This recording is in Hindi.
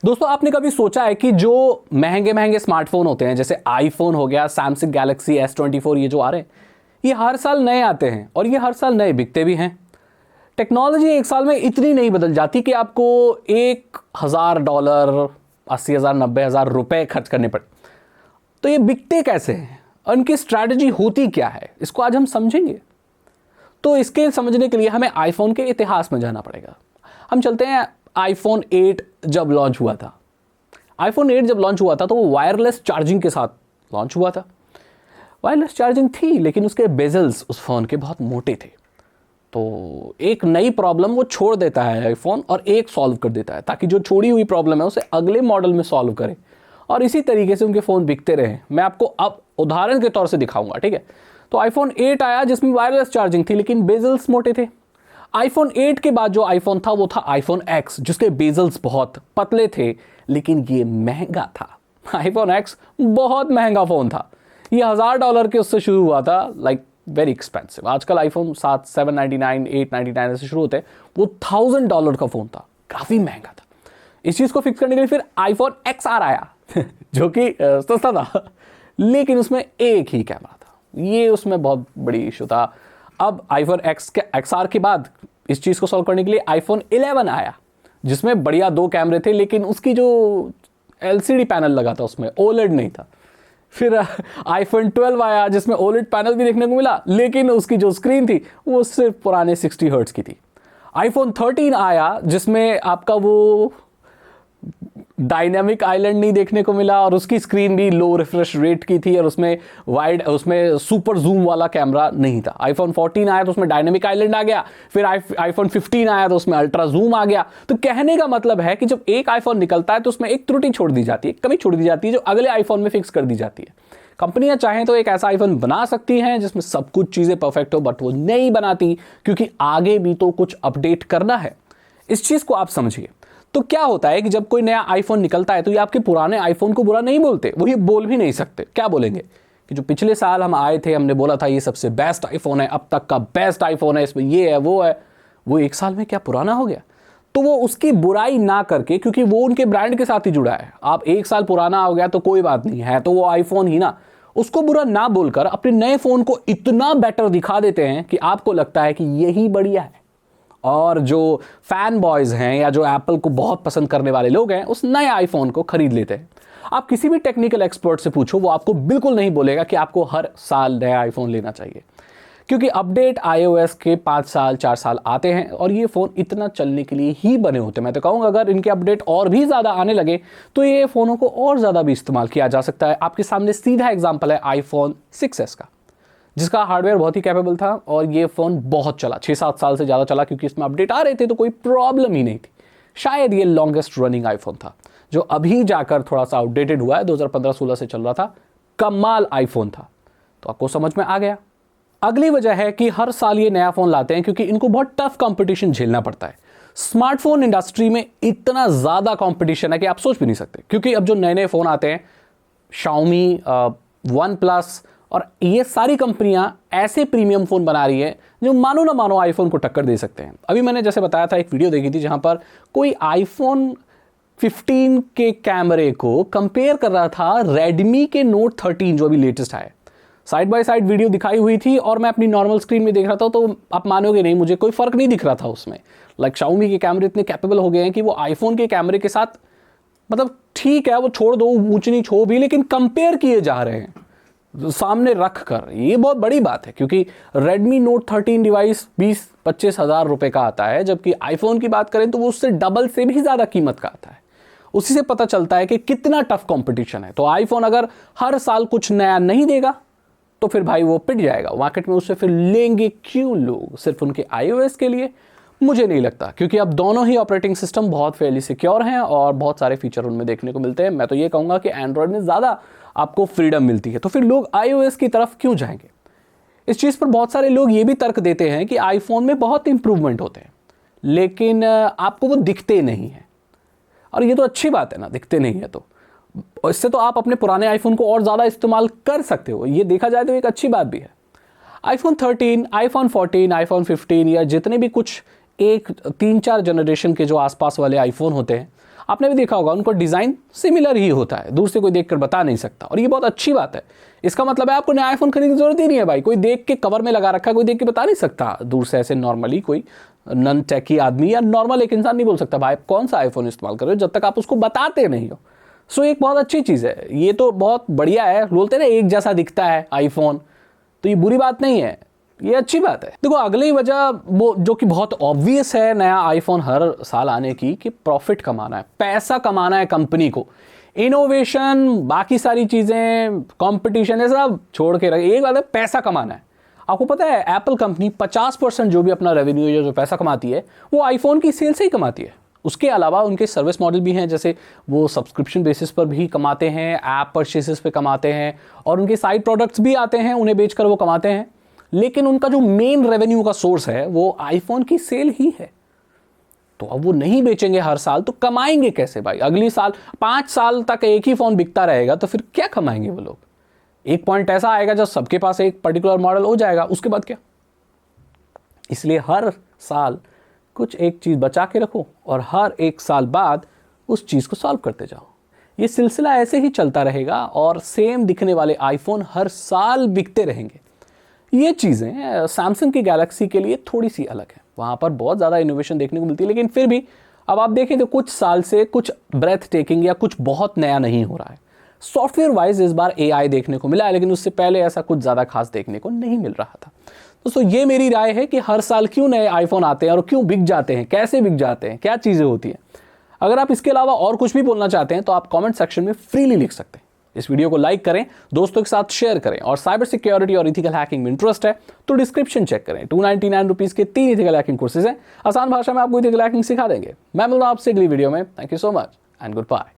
दोस्तों, आपने कभी सोचा है कि जो महंगे महंगे स्मार्टफोन होते हैं, जैसे आईफोन हो गया, सैमसंग गैलेक्सी S24, ये जो आ रहे हैं, ये हर साल नए आते हैं और ये हर साल नए बिकते भी हैं। टेक्नोलॉजी एक साल में इतनी नहीं बदल जाती कि आपको $1,000, 80,000, 90,000 रुपए खर्च करने पड़े। तो ये बिकते कैसे हैं और उनकी स्ट्रैटेजी होती क्या है, इसको आज हम समझेंगे। तो इसके समझने के लिए हमें आईफोन के इतिहास में जाना पड़ेगा। हम चलते हैं आईफोन 8 जब लॉन्च हुआ था। आईफोन 8 जब लॉन्च हुआ था तो वो वायरलेस चार्जिंग के साथ लॉन्च हुआ था। वायरलेस चार्जिंग थी, लेकिन उसके बेजल्स उस फ़ोन के बहुत मोटे थे। तो एक नई प्रॉब्लम वो छोड़ देता है आईफोन और एक सॉल्व कर देता है, ताकि जो छोड़ी हुई प्रॉब्लम है उसे अगले मॉडल में सॉल्व करे और इसी तरीके से उनके फ़ोन बिकते रहे। मैं आपको अब उदाहरण के तौर से दिखाऊंगा, ठीक है। तो आईफोन 8 आया जिसमें वायरलेस चार्जिंग थी, लेकिन बेजल्स मोटे थे। आईफोन 8 के बाद जो आईफोन था वो था आईफोन X, जिसके बेजल्स बहुत पतले थे, लेकिन ये महंगा था। आईफोन X बहुत महंगा फ़ोन था। ये $1,000 के उससे शुरू हुआ था, लाइक वेरी एक्सपेंसिव। आजकल आईफोन 799, 899 ऐसे शुरू होते हैं, वो $1,000 का फ़ोन था, काफ़ी महंगा था। इस चीज़ को फिक्स करने के लिए फिर आईफोन XR आया जो कि सस्ता था, लेकिन उसमें एक ही कैमरा था। ये उसमें बहुत बड़ी इशू था। अब आईफोन XR के बाद इस चीज़ को सॉल्व करने के लिए आईफोन 11 आया, जिसमें बढ़िया 2 कैमरे थे, लेकिन उसकी जो LCD पैनल लगा था उसमें OLED नहीं था। फिर आईफोन 12 आया जिसमें OLED पैनल भी देखने को मिला, लेकिन उसकी जो स्क्रीन थी वो सिर्फ पुराने 60 हर्ट्ज की थी। आईफोन 13 आया जिसमें आपका वो डायनामिक आइलैंड नहीं देखने को मिला और उसकी स्क्रीन भी लो रिफ्रेश रेट की थी और उसमें सुपर जूम वाला कैमरा नहीं था। आईफोन 14 आया तो उसमें डायनामिक आइलैंड आ गया। फिर आईफोन 15 आया तो उसमें अल्ट्रा जूम आ गया। तो कहने का मतलब है कि जब एक आईफोन निकलता है तो उसमें एक त्रुटि छोड़ दी जाती है, कमी छोड़ दी जाती है, जो अगले आईफोन में फिक्स कर दी जाती है। कंपनियां चाहें तो एक ऐसा आईफोन बना सकती हैं जिसमें सब कुछ चीजें परफेक्ट हो, बट वो नहीं बनाती, क्योंकि आगे भी तो कुछ अपडेट करना है। इस चीज को आप समझिए। तो क्या होता है कि जब कोई नया आईफोन निकलता है तो ये आपके पुराने आईफोन को बुरा नहीं बोलते, वो ये बोल भी नहीं सकते। क्या बोलेंगे कि जो पिछले साल हम आए थे, हमने बोला था ये सबसे बेस्ट आईफोन है, अब तक का बेस्ट आईफोन है, इसमें ये है वो है, वो एक साल में क्या पुराना हो गया। तो वो उसकी बुराई ना करके, क्योंकि वो उनके ब्रांड के साथ ही जुड़ा है, आप एक साल पुराना हो गया तो कोई बात नहीं है, तो वो आईफोन ही ना, उसको बुरा ना बोलकर अपने नए फोन को इतना बेटर दिखा देते हैं कि आपको लगता है कि यही बढ़िया है। और जो फैन बॉयज़ हैं या जो एप्पल को बहुत पसंद करने वाले लोग हैं, उस नए आईफोन को खरीद लेते हैं। आप किसी भी टेक्निकल एक्सपर्ट से पूछो, वो आपको बिल्कुल नहीं बोलेगा कि आपको हर साल नया आईफोन लेना चाहिए, क्योंकि अपडेट iOS के 5 साल 4 साल आते हैं और ये फ़ोन इतना चलने के लिए ही बने होते हैं। मैं तो कहूँगा अगर इनके अपडेट और भी ज़्यादा आने लगे तो ये फ़ोनों को और ज़्यादा भी इस्तेमाल किया जा सकता है। आपके सामने सीधा एग्जाम्पल है आईफोन 6s का, जिसका हार्डवेयर बहुत ही कैपेबल था और ये फ़ोन बहुत चला, 6-7 साल से ज़्यादा चला, क्योंकि इसमें अपडेट आ रहे थे तो कोई प्रॉब्लम ही नहीं थी। शायद ये लॉन्गेस्ट रनिंग आईफोन था, जो अभी जाकर थोड़ा सा आउटडेटेड हुआ है, 2015-16 से चल रहा था। कमाल आईफोन था। तो आपको समझ में आ गया। अगली वजह है कि हर साल ये नया फ़ोन लाते हैं क्योंकि इनको बहुत टफ कंपटीशन झेलना पड़ता है। स्मार्टफोन इंडस्ट्री में इतना ज़्यादा कंपटीशन है कि आप सोच भी नहीं सकते, क्योंकि अब जो नए नए फ़ोन आते हैं, Xiaomi, OnePlus और ये सारी कंपनियां ऐसे प्रीमियम फ़ोन बना रही है जो मानो ना मानो आईफोन को टक्कर दे सकते हैं। अभी मैंने जैसे बताया था, एक वीडियो देखी थी जहां पर कोई आईफोन 15 के कैमरे को कंपेयर कर रहा था रेडमी के नोट 13 जो अभी लेटेस्ट आया। साइड बाय साइड वीडियो दिखाई हुई थी और मैं अपनी नॉर्मल स्क्रीन में देख रहा था, तो आप मानोगे नहीं, मुझे कोई फ़र्क नहीं दिख रहा था उसमें। लाइक Xiaomi के कैमरे इतने कैपेबल हो गए हैं कि वो आईफोन के कैमरे के साथ, मतलब ठीक है वो छोड़ दो ऊंच नीच हो भी, लेकिन कंपेयर किए जा रहे हैं सामने रख कर। ये बहुत बड़ी बात है, क्योंकि Redmi Note 13 डिवाइस 20-25 हज़ार रुपए का आता है, जबकि आईफोन की बात करें तो वो उससे डबल से भी ज़्यादा कीमत का आता है। उसी से पता चलता है कि कितना टफ कंपटीशन है। तो आईफोन अगर हर साल कुछ नया नहीं देगा तो फिर भाई वो पिट जाएगा मार्केट में। उससे फिर लेंगे क्यों लोग? सिर्फ उनके iOS के लिए? मुझे नहीं लगता, क्योंकि अब दोनों ही ऑपरेटिंग सिस्टम बहुत फेयरली सिक्योर हैं और बहुत सारे फीचर उनमें देखने को मिलते हैं। मैं तो ये कहूँगा कि एंड्रॉयड में ज़्यादा आपको फ्रीडम मिलती है, तो फिर लोग iOS की तरफ क्यों जाएंगे? इस चीज़ पर बहुत सारे लोग ये भी तर्क देते हैं कि आईफोन में बहुत इंप्रूवमेंट होते हैं, लेकिन आपको वो दिखते नहीं हैं। और ये तो अच्छी बात है ना, दिखते नहीं है तो इससे तो आप अपने पुराने आईफोन को और ज़्यादा इस्तेमाल कर सकते हो। ये देखा जाए तो एक अच्छी बात भी है। आईफोन 13, आईफोन 14, आईफोन 15 या जितने भी कुछ 1-3-4 जनरेशन के जो आसपास वाले आईफोन होते हैं, आपने भी देखा होगा उनको डिज़ाइन सिमिलर ही होता है, दूर से कोई देखकर बता नहीं सकता, और ये बहुत अच्छी बात है। इसका मतलब है आपको नया आईफोन खरीदने की जरूरत ही नहीं है भाई, कोई देख के कवर में लगा रखा है, कोई देख के बता नहीं सकता दूर से, ऐसे नॉर्मली कोई नॉन टेकी आदमी या नॉर्मल एक इंसान नहीं बोल सकता भाई कौन सा आईफोन इस्तेमाल कर रहे हो, जब तक आप उसको बताते नहीं हो। सो एक बहुत अच्छी चीज़ है, ये तो बहुत बढ़िया है। बोलते हैं ना एक जैसा दिखता है आईफोन, तो ये बुरी बात नहीं है, ये अच्छी बात है। देखो अगली वजह वो जो कि बहुत ऑब्वियस है नया आईफोन हर साल आने की, कि प्रॉफिट कमाना है, पैसा कमाना है कंपनी को। इनोवेशन, बाकी सारी चीज़ें, कंपटीशन, ये सब छोड़ के रखे, एक बात है पैसा कमाना है। आपको पता है एप्पल कंपनी 50% जो भी अपना रेवेन्यू जो पैसा कमाती है वो आईफोन की सेल से ही कमाती है। उसके अलावा उनके सर्विस मॉडल भी हैं, जैसे वो सब्सक्रिप्शन बेसिस पर भी कमाते हैं, ऐप परचेसेस पे कमाते हैं, और उनके साइड प्रोडक्ट्स भी आते हैं, उन्हें बेचकर वो कमाते हैं। लेकिन उनका जो मेन रेवेन्यू का सोर्स है वो आईफोन की सेल ही है। तो अब वो नहीं बेचेंगे हर साल तो कमाएंगे कैसे भाई? अगली साल 5 साल तक एक ही फ़ोन बिकता रहेगा तो फिर क्या कमाएंगे वो लोग? एक पॉइंट ऐसा आएगा जब सबके पास एक पर्टिकुलर मॉडल हो जाएगा, उसके बाद क्या? इसलिए हर साल कुछ एक चीज़ बचा के रखो और हर एक साल बाद उस चीज़ को सॉल्व करते जाओ। ये सिलसिला ऐसे ही चलता रहेगा और सेम दिखने वाले आईफोन हर साल बिकते रहेंगे। ये चीज़ें सैमसंग की गैलेक्सी के लिए थोड़ी सी अलग है, वहाँ पर बहुत ज़्यादा इनोवेशन देखने को मिलती है, लेकिन फिर भी अब आप देखें तो कुछ साल से कुछ ब्रेथ टेकिंग या कुछ बहुत नया नहीं हो रहा है। सॉफ्टवेयर वाइज इस बार AI देखने को मिला है, लेकिन उससे पहले ऐसा कुछ ज़्यादा खास देखने को नहीं मिल रहा था। दोस्तों ये मेरी राय है कि हर साल क्यों नए आईफोन आते हैं और क्यों बिक जाते हैं, कैसे बिक जाते हैं, क्या चीज़ें होती हैं। अगर आप इसके अलावा और कुछ भी बोलना चाहते हैं तो आप कमेंट सेक्शन में फ्रीली लिख सकते हैं। इस वीडियो को लाइक करें, दोस्तों के साथ शेयर करें, और साइबर सिक्योरिटी और इथिकल हैकिंग में इंटरेस्ट है तो डिस्क्रिप्शन चेक करें। 299 रुपीज़ के 3 इथिकल हैकिंग कोर्सेज हैं, आसान भाषा में आपको इथिकल हैकिंग सिखा देंगे। मैं मिलूंगा आपसे अगली वीडियो में। Thank you so much and good bye.